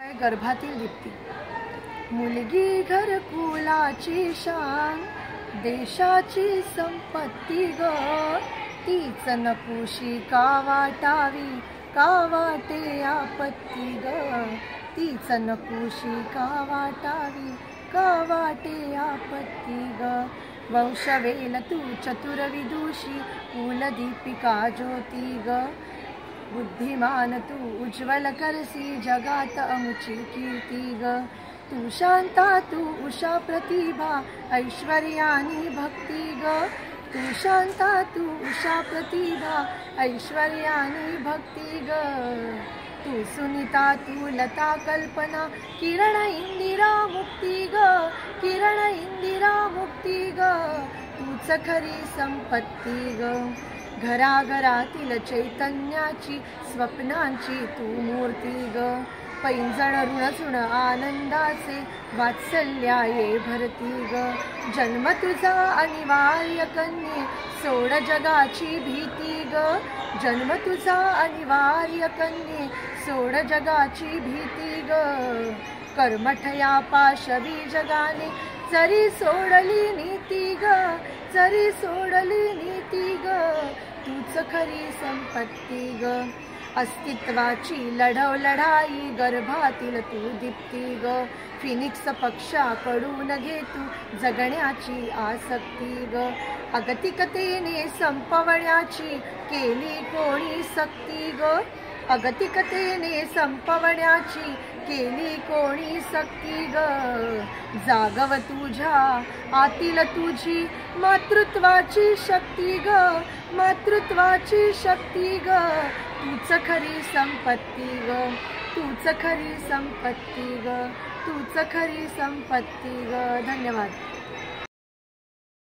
गर्भातील दीप्ती मुलगी घरकुलाची शान, देशाची संपत्ती ग, तीच नकोशी का वाटावी, का वाटे आपत्ती ग, तीच नकोशी का वाटावी, का वाटे आपत्ती ग. वंशवेल तू चतुर विदुषी, कुलदीपिका ज्योती ग, बुद्धिमान तू उज्ज्वल करसी, जगात अमुची कीर्ती ग. तू शांता तू उषा प्रतिभा, ऐश्वर्यानी भक्ती ग, तू शांता तू उषा प्रतिभा, ऐश्वर्यानी भक्ती ग. तू सुनीता तू लता कल्पना, किरण इंदिरा मुक्ती ग, किरण इंदिरा मुक्ती ग, तूच खरी संपत्ती ग. घराघरातील चैतन्याची, स्वप्नांची तू मूर्ती ग, पैंजण ऋणसुण आनंदाचे, वात्सल्याये भरती ग. जन्म तुझा अनिवार्य कन्ये, सोड जगाची भीती ग, जन्म तुझा अनिवार्य कन्ये, सोड जगाची भीती ग. कर्मठया पाशवी जगाने, जरी सोडली नीती ग, जरी सोडली नीती ग, तूच खरी संपत्ती ग. अस्तित्वाची लढव लढाई, गर्भातील तू दीप्ती ग, फिनिक्स पक्षाकडून घे तू जगण्याची आसक्ती ग. अगतिकतेने संपवण्याची केली कोणी सक्ती ग, अगतिकतेने संपवण्याची केली कोणी सक्ती ग. जागव तुझ्या आतील तुझी मातृत्वाची शक्ती ग, मातृत्वाची शक्ती ग, तूच खरी संपत्ती ग, तूच खरी संपत्ती ग, तूच खरी संपत्ती ग. धन्यवाद.